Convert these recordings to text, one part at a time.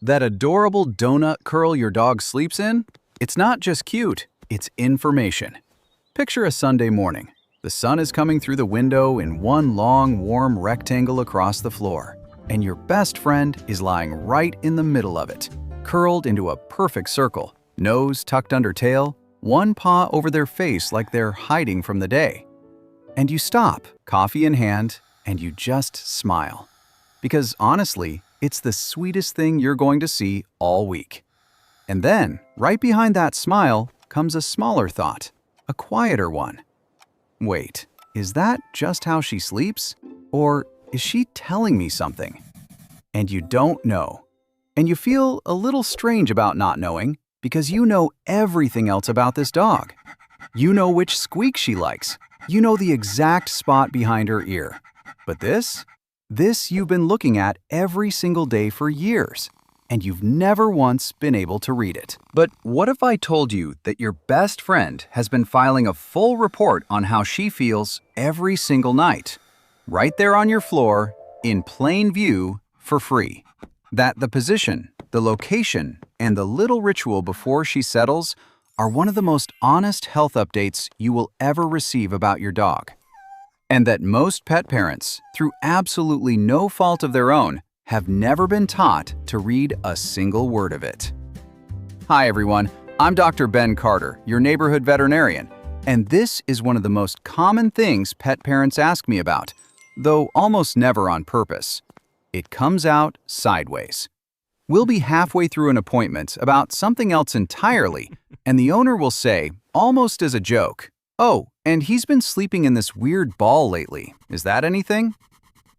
That adorable donut curl your dog sleeps in? It's not just cute, it's information. Picture a Sunday morning. The sun is coming through the window in one long, warm rectangle across the floor, and your best friend is lying right in the middle of it, curled into a perfect circle, nose tucked under tail, one paw over their face like they're hiding from the day. And you stop, coffee in hand, and you just smile. Because honestly, it's the sweetest thing you're going to see all week. And then, right behind that smile, comes a smaller thought, a quieter one. Wait, is that just how she sleeps? Or is she telling me something? And you don't know. And you feel a little strange about not knowing because you know everything else about this dog. You know which squeak she likes. You know the exact spot behind her ear. But this you've been looking at every single day for years, and you've never once been able to read it. But what if I told you that your best friend has been filing a full report on how she feels every single night, right there on your floor, in plain view, for free? That the position, the location, and the little ritual before she settles are one of the most honest health updates you will ever receive about your dog. And that most pet parents, through absolutely no fault of their own, have never been taught to read a single word of it. Hi everyone, I'm Dr. Ben Carter, your neighborhood veterinarian, and this is one of the most common things pet parents ask me about, though almost never on purpose. It comes out sideways. We'll be halfway through an appointment about something else entirely, and the owner will say, almost as a joke, "Oh, and he's been sleeping in this weird ball lately. Is that anything?"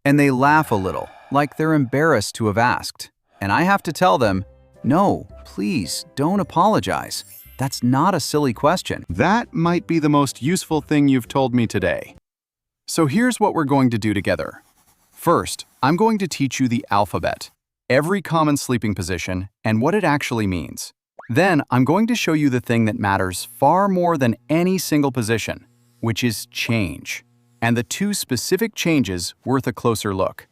And they laugh a little, like they're embarrassed to have asked. And I have to tell them, no, please don't apologize. That's not a silly question. That might be the most useful thing you've told me today. So here's what we're going to do together. First, I'm going to teach you the alphabet, every common sleeping position, and what it actually means. Then I'm going to show you the thing that matters far more than any single position, which is change, and the two specific changes worth a closer look.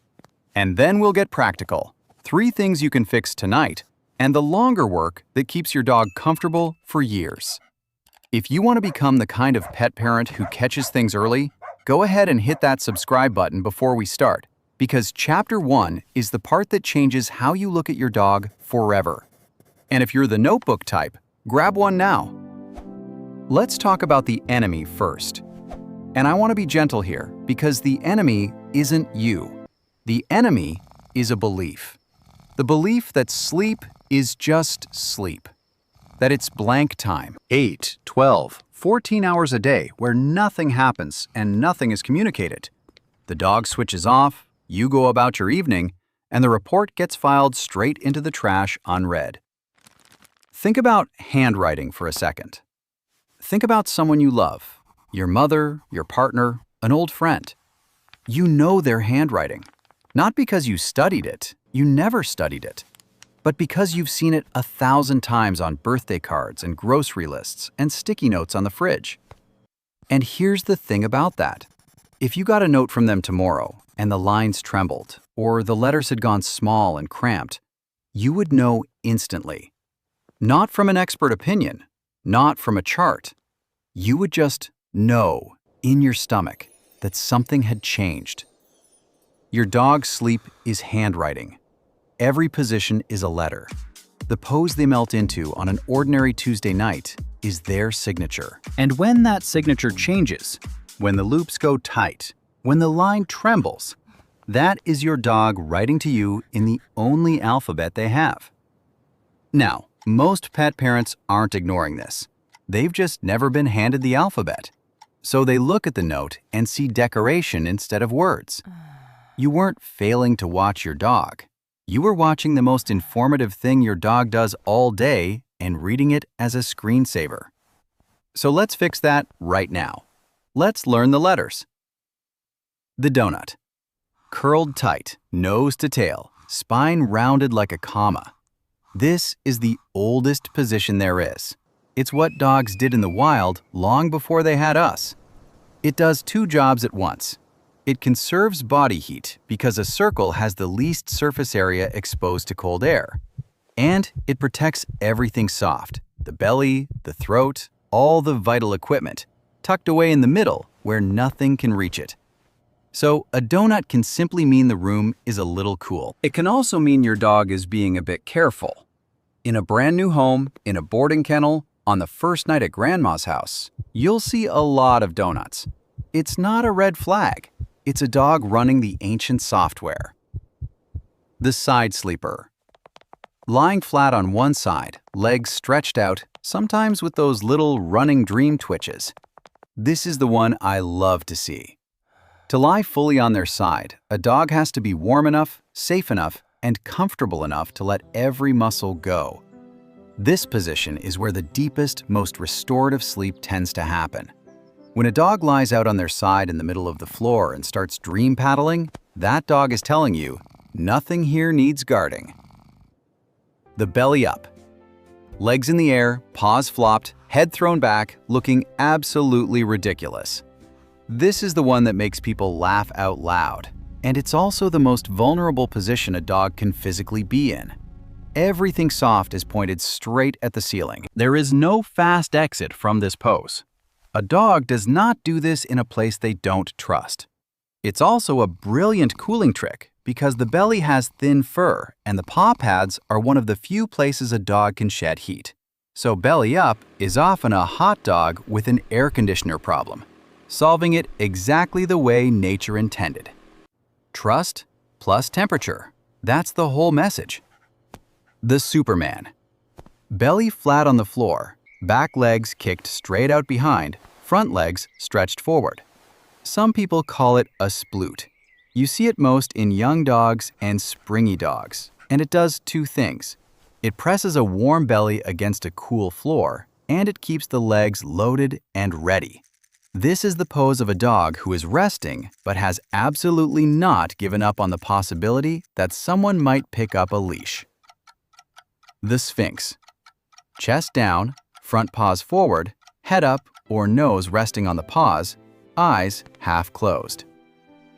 And then we'll get practical, 3 things you can fix tonight, and the longer work that keeps your dog comfortable for years. If you want to become the kind of pet parent who catches things early, go ahead and hit that subscribe button before we start, because Chapter 1 is the part that changes how you look at your dog forever. And if you're the notebook type, grab one now. Let's talk about the enemy first. And I want to be gentle here, because the enemy isn't you. The enemy is a belief. The belief that sleep is just sleep. That it's blank time, 8, 12, 14 hours a day where nothing happens and nothing is communicated. The dog switches off, you go about your evening, and the report gets filed straight into the trash unread. Think about handwriting for a second. Think about someone you love, your mother, your partner, an old friend. You know their handwriting, not because you studied it, you never studied it, but because you've seen it 1,000 times on birthday cards and grocery lists and sticky notes on the fridge. And here's the thing about that. If you got a note from them tomorrow and the lines trembled, or the letters had gone small and cramped, you would know instantly. Not from an expert opinion, not from a chart. You would just know in your stomach that something had changed. Your dog's sleep is handwriting. Every position is a letter. The pose they melt into on an ordinary Tuesday night is their signature. And when that signature changes, when the loops go tight, when the line trembles, that is your dog writing to you in the only alphabet they have. Now, most pet parents aren't ignoring this. They've just never been handed the alphabet. So they look at the note and see decoration instead of words. You weren't failing to watch your dog. You were watching the most informative thing your dog does all day and reading it as a screensaver. So let's fix that right now. Let's learn the letters. The donut. Curled tight, nose to tail, spine rounded like a comma. This is the oldest position there is. It's what dogs did in the wild long before they had us. It does 2 jobs at once. It conserves body heat because a circle has the least surface area exposed to cold air. And it protects everything soft, the belly, the throat, all the vital equipment, tucked away in the middle where nothing can reach it. So a donut can simply mean the room is a little cool. It can also mean your dog is being a bit careful. In a brand new home, in a boarding kennel, on the first night at Grandma's house, you'll see a lot of donuts. It's not a red flag. It's a dog running the ancient software. The side sleeper. Lying flat on one side, legs stretched out, sometimes with those little running dream twitches. This is the one I love to see. To lie fully on their side, a dog has to be warm enough, safe enough, and comfortable enough to let every muscle go. This position is where the deepest, most restorative sleep tends to happen. When a dog lies out on their side in the middle of the floor and starts dream paddling, that dog is telling you, nothing here needs guarding. The belly up. Legs in the air, paws flopped, head thrown back, looking absolutely ridiculous. This is the one that makes people laugh out loud, and it's also the most vulnerable position a dog can physically be in. Everything soft is pointed straight at the ceiling. There is no fast exit from this pose. A dog does not do this in a place they don't trust. It's also a brilliant cooling trick because the belly has thin fur and the paw pads are one of the few places a dog can shed heat. So belly up is often a hot dog with an air conditioner problem, solving it exactly the way nature intended. Trust plus temperature. That's the whole message. The Superman. Belly flat on the floor, back legs kicked straight out behind, front legs stretched forward. Some people call it a sploot. You see it most in young dogs and springy dogs, and it does two things. It presses a warm belly against a cool floor, and it keeps the legs loaded and ready. This is the pose of a dog who is resting but has absolutely not given up on the possibility that someone might pick up a leash. The Sphinx. Chest down, front paws forward, head up or nose resting on the paws, eyes half closed.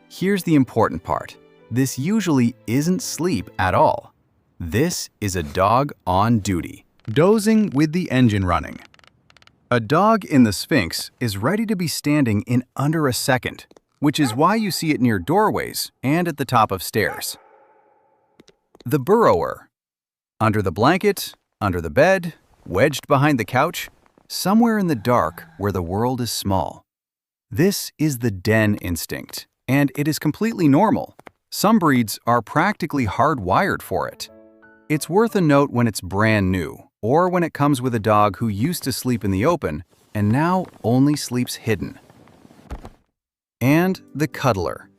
Here's the important part. This usually isn't sleep at all. This is a dog on duty, dozing with the engine running. A dog in the Sphinx is ready to be standing in under a second, which is why you see it near doorways and at the top of stairs. The burrower. Under the blanket, under the bed, wedged behind the couch, somewhere in the dark where the world is small. This is the den instinct, and it is completely normal. Some breeds are practically hardwired for it. It's worth a note when it's brand new, or when it comes with a dog who used to sleep in the open and now only sleeps hidden. And the cuddler.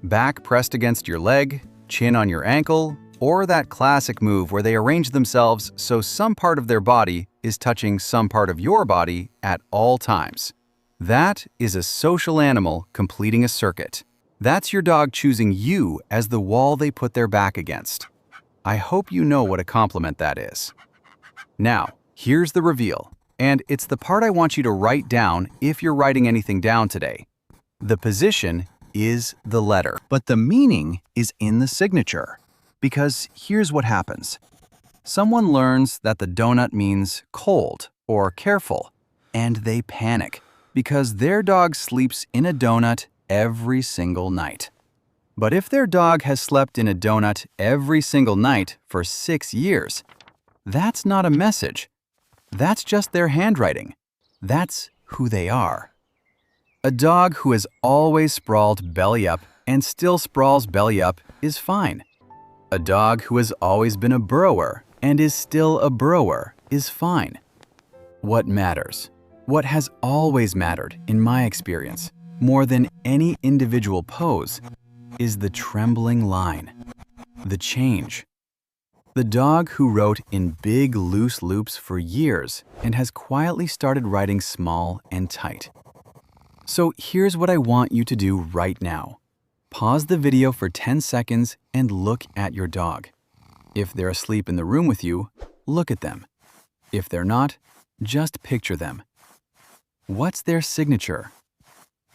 Back pressed against your leg, chin on your ankle, or that classic move where they arrange themselves so some part of their body is touching some part of your body at all times. That is a social animal completing a circuit. That's your dog choosing you as the wall they put their back against. I hope you know what a compliment that is. Now, here's the reveal, and it's the part I want you to write down if you're writing anything down today. The position is the letter, but the meaning is in the signature. Because here's what happens. Someone learns that the donut means cold or careful, and they panic because their dog sleeps in a donut every single night. But if their dog has slept in a donut every single night for 6 years, that's not a message. That's just their handwriting. That's who they are. A dog who has always sprawled belly up and still sprawls belly up is fine. A dog who has always been a burrower and is still a burrower is fine. What matters, what has always mattered in my experience, more than any individual pose, is the trembling line, the change. The dog who wrote in big, loose loops for years and has quietly started writing small and tight. So here's what I want you to do right now. Pause the video for 10 seconds and look at your dog. If they're asleep in the room with you, look at them. If they're not, just picture them. What's their signature?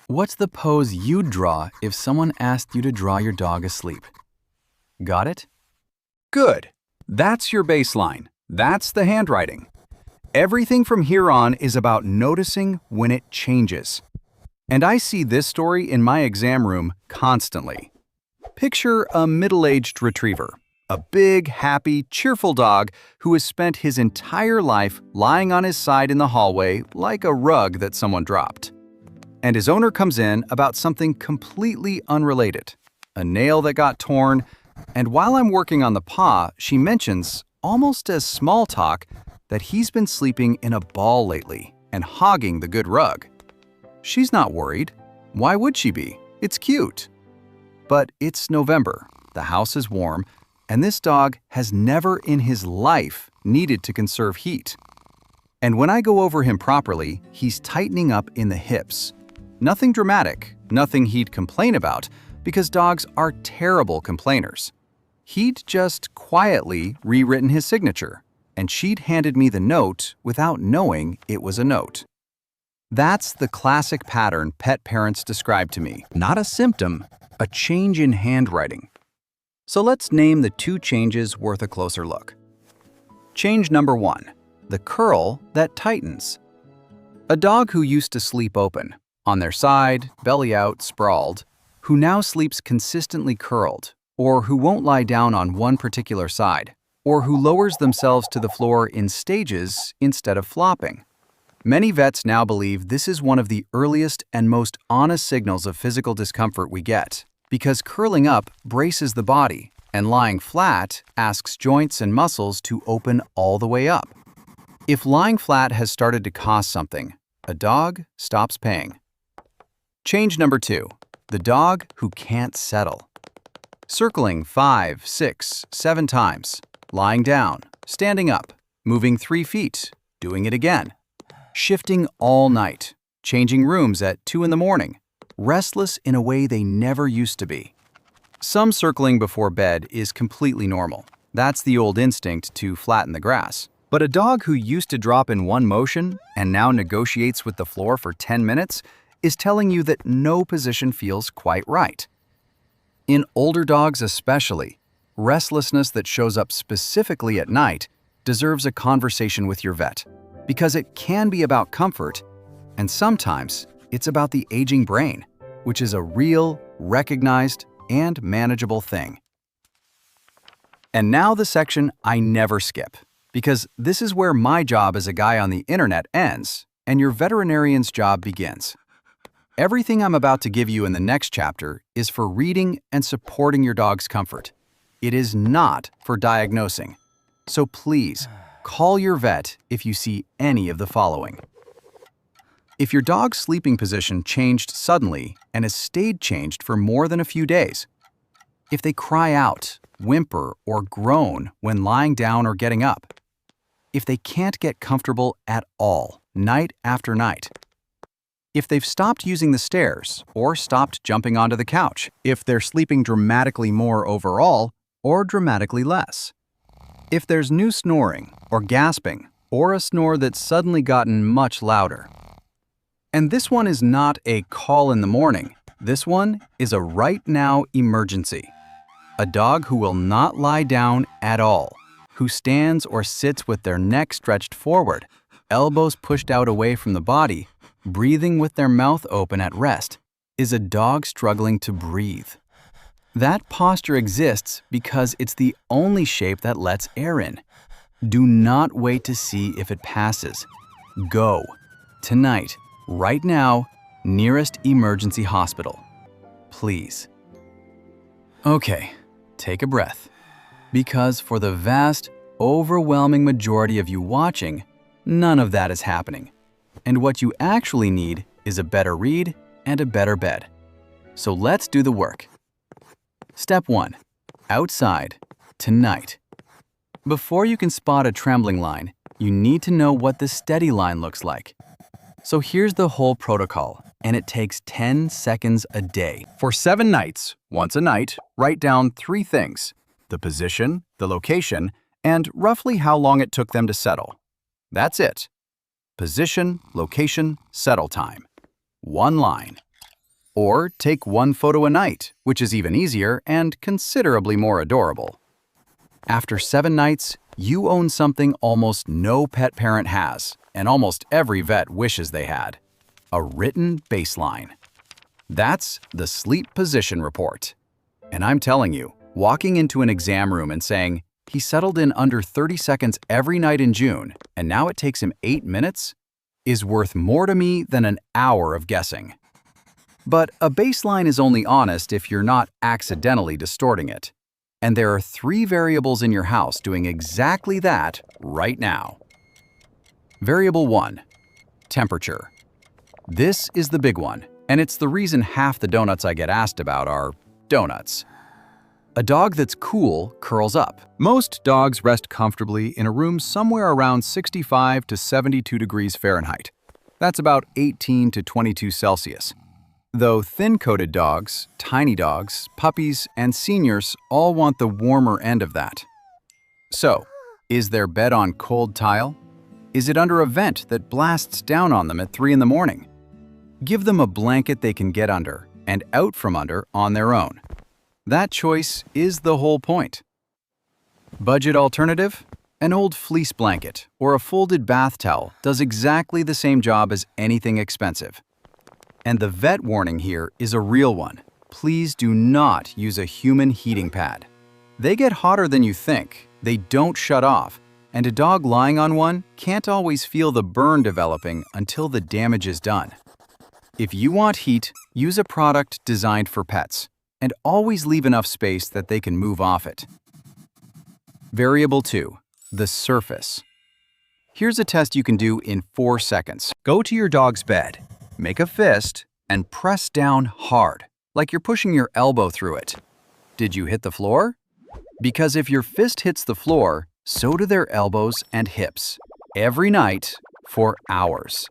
What's the pose you'd draw if someone asked you to draw your dog asleep? Got it? Good. That's your baseline. That's the handwriting. Everything from here on is about noticing when it changes. And I see this story in my exam room constantly. Picture a middle-aged retriever, a big, happy, cheerful dog who has spent his entire life lying on his side in the hallway like a rug that someone dropped. And his owner comes in about something completely unrelated, a nail that got torn, and while I'm working on the paw, she mentions, almost as small talk, that he's been sleeping in a ball lately and hogging the good rug. She's not worried. Why would she be? It's cute. But it's November, the house is warm, and this dog has never in his life needed to conserve heat. And when I go over him properly, he's tightening up in the hips. Nothing dramatic, nothing he'd complain about, because dogs are terrible complainers. He'd just quietly rewritten his signature, and she'd handed me the note without knowing it was a note. That's the classic pattern pet parents describe to me, not a symptom, a change in handwriting. So let's name the 2 changes worth a closer look. Change number 1, the curl that tightens. A dog who used to sleep open, on their side, belly out, sprawled, who now sleeps consistently curled, or who won't lie down on one particular side, or who lowers themselves to the floor in stages instead of flopping. Many vets now believe this is one of the earliest and most honest signals of physical discomfort we get, because curling up braces the body, and lying flat asks joints and muscles to open all the way up. If lying flat has started to cost something, a dog stops paying. Change number 2, the dog who can't settle. Circling 5, 6, 7 times, lying down, standing up, moving 3 feet, doing it again. Shifting all night, changing rooms at 2 in the morning, restless in a way they never used to be. Some circling before bed is completely normal. That's the old instinct to flatten the grass. But a dog who used to drop in one motion and now negotiates with the floor for 10 minutes is telling you that no position feels quite right. In older dogs especially, restlessness that shows up specifically at night deserves a conversation with your vet, because it can be about comfort, and sometimes it's about the aging brain, which is a real, recognized, and manageable thing. And now the section I never skip, because this is where my job as a guy on the internet ends and your veterinarian's job begins. Everything I'm about to give you in the next chapter is for reading and supporting your dog's comfort. It is not for diagnosing. So please, call your vet if you see any of the following. If your dog's sleeping position changed suddenly and has stayed changed for more than a few days, if they cry out, whimper, or groan when lying down or getting up, if they can't get comfortable at all, night after night, if they've stopped using the stairs or stopped jumping onto the couch, if they're sleeping dramatically more overall or dramatically less, if there's new snoring or gasping or a snore that's suddenly gotten much louder. And this one is not a call in the morning. This one is a right now emergency. A dog who will not lie down at all, who stands or sits with their neck stretched forward, elbows pushed out away from the body, breathing with their mouth open at rest, is a dog struggling to breathe. That posture exists because it's the only shape that lets air in. Do not wait to see if it passes. Go. Tonight, right now, nearest emergency hospital. Please. Okay, take a breath. Because for the vast, overwhelming majority of you watching, none of that is happening. And what you actually need is a better read and a better bed. So let's do the work. Step 1. Outside, tonight. Before you can spot a trembling line, you need to know what the steady line looks like. So here's the whole protocol, and it takes 10 seconds a day. For 7 nights, once a night, write down 3 things: the position, the location, and roughly how long it took them to settle. That's it. Position, location, settle time. 1 line. Or take 1 photo a night, which is even easier and considerably more adorable. After 7 nights, you own something almost no pet parent has, and almost every vet wishes they had: a written baseline. That's the Sleep Position Report. And I'm telling you, walking into an exam room and saying, "He settled in under 30 seconds every night in June, and now it takes him 8 minutes," is worth more to me than an hour of guessing. But a baseline is only honest if you're not accidentally distorting it. And there are 3 variables in your house doing exactly that right now. Variable 1, temperature. This is the big one, and it's the reason half the donuts I get asked about are donuts. A dog that's cool curls up. Most dogs rest comfortably in a room somewhere around 65 to 72 degrees Fahrenheit. That's about 18 to 22 Celsius. Though thin-coated dogs, tiny dogs, puppies, and seniors all want the warmer end of that. So, is their bed on cold tile? Is it under a vent that blasts down on them at 3 in the morning? Give them a blanket they can get under and out from under on their own. That choice is the whole point. Budget alternative? An old fleece blanket or a folded bath towel does exactly the same job as anything expensive. And the vet warning here is a real one. Please do not use a human heating pad. They get hotter than you think, they don't shut off, and a dog lying on one can't always feel the burn developing until the damage is done. If you want heat, use a product designed for pets, and always leave enough space that they can move off it. Variable 2, the surface. Here's a test you can do in 4 seconds. Go to your dog's bed. Make a fist and press down hard, like you're pushing your elbow through it. Did you hit the floor? Because if your fist hits the floor, so do their elbows and hips, every night for hours.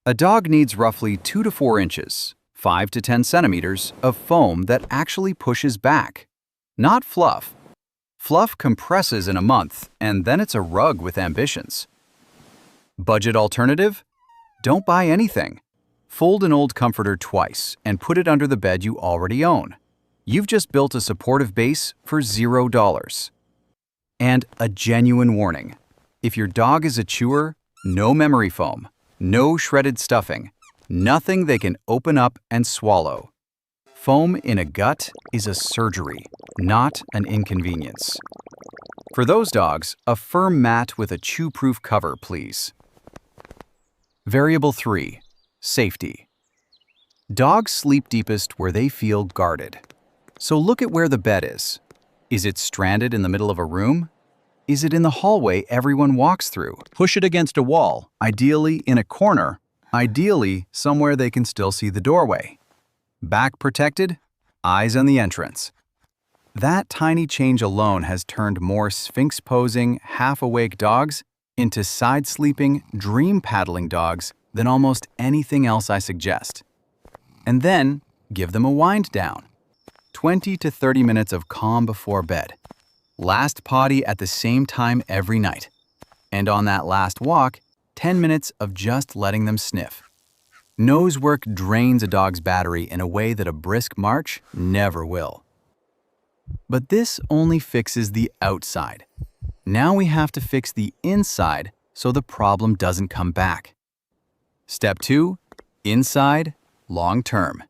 A dog needs roughly 2 to 4 inches, 5 to 10 centimeters of foam that actually pushes back, not fluff. Fluff compresses in a month, and then it's a rug with ambitions. Budget alternative? Don't buy anything. Fold an old comforter twice and put it under the bed you already own. You've just built a supportive base for $0. And a genuine warning: if your dog is a chewer, no memory foam, no shredded stuffing, nothing they can open up and swallow. Foam in a gut is a surgery, not an inconvenience. For those dogs, a firm mat with a chew-proof cover, please. Variable 3. Safety. Dogs sleep deepest where they feel guarded. So look at where the bed is. Is it stranded in the middle of a room? Is it in the hallway everyone walks through? Push it against a wall, ideally in a corner, ideally somewhere they can still see the doorway. Back protected, eyes on the entrance. That tiny change alone has turned more sphinx-posing, half-awake dogs into side-sleeping, dream-paddling dogs than almost anything else I suggest. And then, give them a wind down. 20 to 30 minutes of calm before bed. Last potty at the same time every night. And on that last walk, 10 minutes of just letting them sniff. Nose work drains a dog's battery in a way that a brisk march never will. But this only fixes the outside. Now we have to fix the inside so the problem doesn't come back. Step 2, inside, long-term.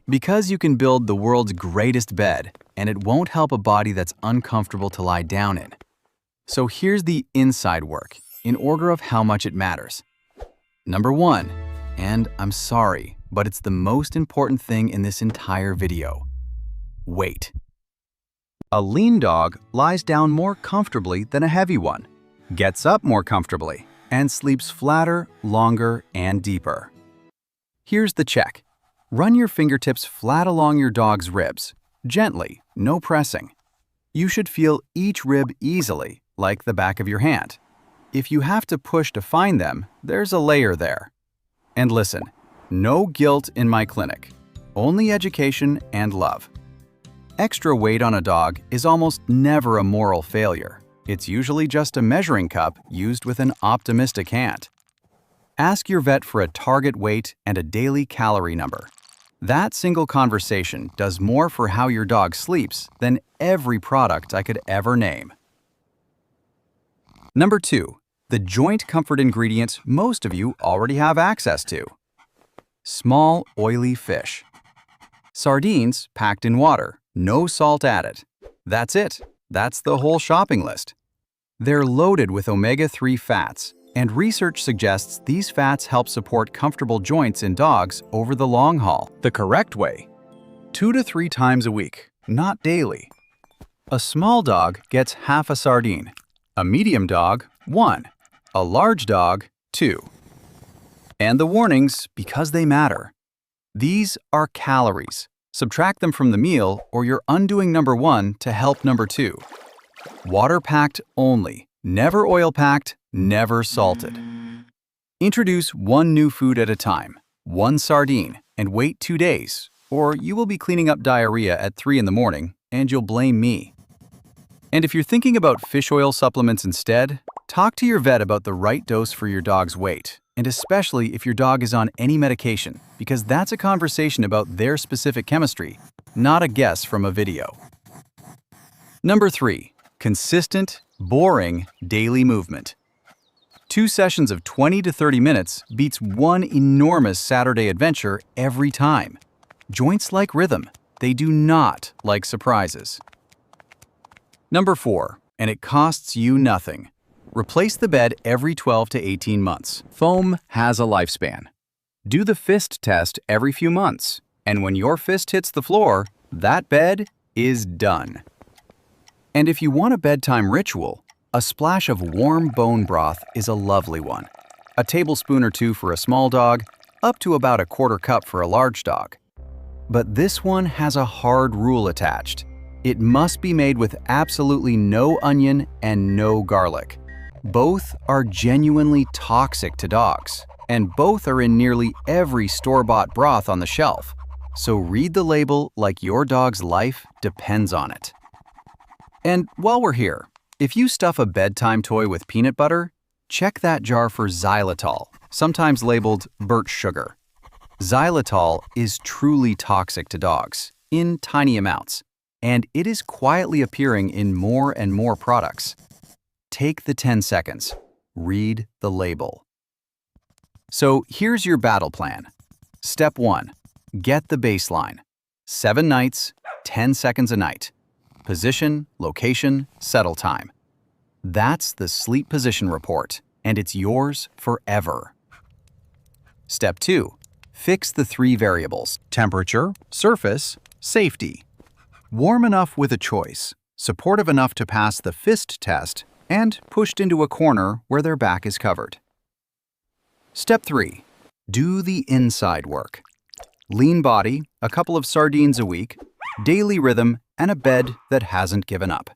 Because you can build the world's greatest bed, and it won't help a body that's uncomfortable to lie down in. So here's the inside work, in order of how much it matters. Number 1, and I'm sorry, but it's the most important thing in this entire video: weight. A lean dog lies down more comfortably than a heavy one, gets up more comfortably, and sleeps flatter, longer, and deeper. Here's the check. Run your fingertips flat along your dog's ribs, gently, no pressing. You should feel each rib easily, like the back of your hand. If you have to push to find them, there's a layer there. And listen, no guilt in my clinic, only education and love. Extra weight on a dog is almost never a moral failure. It's usually just a measuring cup used with an optimistic hand. Ask your vet for a target weight and a daily calorie number. That single conversation does more for how your dog sleeps than every product I could ever name. Number 2. The joint comfort ingredient most of you already have access to. Small, oily fish. Sardines packed in water, no salt added. That's it. That's the whole shopping list. They're loaded with omega-3 fats, and research suggests these fats help support comfortable joints in dogs over the long haul. The correct way: 2 to 3 times a week, not daily. A small dog gets half a sardine, a medium dog, 1, a large dog, 2. And the warnings, because they matter. These are calories. Subtract them from the meal or you're undoing number 1 to help number 2. Water-packed only, never oil-packed, never salted. Introduce one new food at a time, 1 sardine, and wait 2 days, or you will be cleaning up diarrhea at 3 in the morning and you'll blame me. And if you're thinking about fish oil supplements instead, talk to your vet about the right dose for your dog's weight, and especially if your dog is on any medication, because that's a conversation about their specific chemistry, not a guess from a video. Number 3. Consistent, boring, daily movement. 2 sessions of 20 to 30 minutes beats 1 enormous Saturday adventure every time. Joints like rhythm. They do not like surprises. Number 4, and it costs you nothing. Replace the bed every 12 to 18 months. Foam has a lifespan. Do the fist test every few months, and when your fist hits the floor, that bed is done. And if you want a bedtime ritual, a splash of warm bone broth is a lovely one. A tablespoon or 2 for a small dog, up to about a quarter cup for a large dog. But this one has a hard rule attached. It must be made with absolutely no onion and no garlic. Both are genuinely toxic to dogs, and both are in nearly every store-bought broth on the shelf. So read the label like your dog's life depends on it. And while we're here, if you stuff a bedtime toy with peanut butter, check that jar for xylitol, sometimes labeled birch sugar. Xylitol is truly toxic to dogs, in tiny amounts, and it is quietly appearing in more and more products. Take the 10 seconds. Read the label. So here's your battle plan. Step 1. Get the baseline. 7 nights, 10 seconds a night. Position, location, settle time. That's the sleep position report, and it's yours forever. Step 2. Fix the 3 variables: temperature, surface, safety. Warm enough with a choice, supportive enough to pass the fist test, and pushed into a corner where their back is covered. Step 3. Do the inside work. Lean body, a couple of sardines a week, daily rhythm, and a bed that hasn't given up.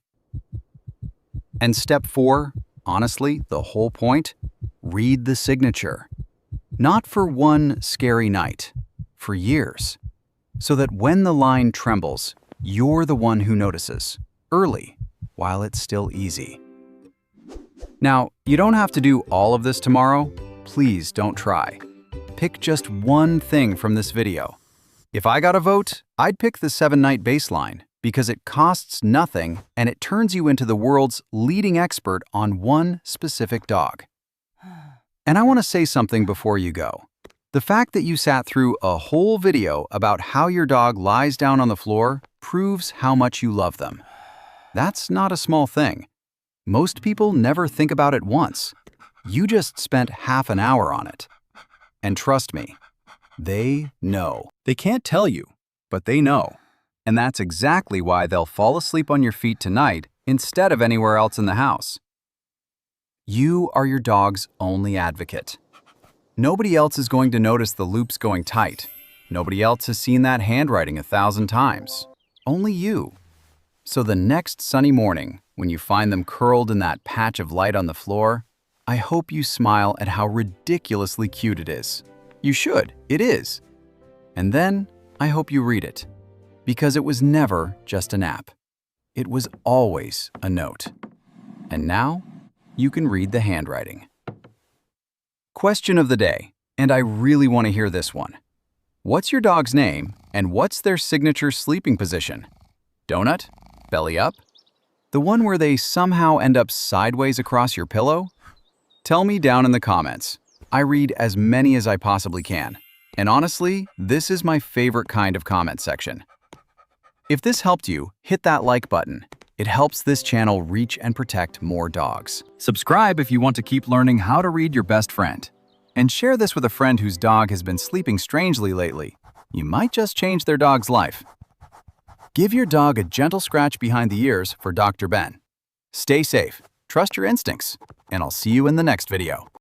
And step 4, honestly, the whole point, read the signature. Not for one scary night, for years. So that when the line trembles, you're the one who notices, early, while it's still easy. Now, you don't have to do all of this tomorrow. Please don't try. Pick just one thing from this video. If I got a vote, I'd pick the 7-night baseline because it costs nothing and it turns you into the world's leading expert on one specific dog. And I want to say something before you go. The fact that you sat through a whole video about how your dog lies down on the floor proves how much you love them. That's not a small thing. Most people never think about it once. You just spent half an hour on it. And trust me, they know. They can't tell you, but they know. And that's exactly why they'll fall asleep on your feet tonight instead of anywhere else in the house. You are your dog's only advocate. Nobody else is going to notice the loops going tight. Nobody else has seen that handwriting 1,000 times. Only you. So the next sunny morning, when you find them curled in that patch of light on the floor, I hope you smile at how ridiculously cute it is. You should, it is. And then I hope you read it, because it was never just a nap. It was always a note. And now you can read the handwriting. Question of the day, and I really want to hear this one. What's your dog's name and what's their signature sleeping position? Donut? Belly up? The one where they somehow end up sideways across your pillow? Tell me down in the comments. I read as many as I possibly can. And honestly, this is my favorite kind of comment section. If this helped you, hit that like button. It helps this channel reach and protect more dogs. Subscribe if you want to keep learning how to read your best friend. And share this with a friend whose dog has been sleeping strangely lately. You might just change their dog's life. Give your dog a gentle scratch behind the ears for Dr. Ben. Stay safe, trust your instincts, and I'll see you in the next video.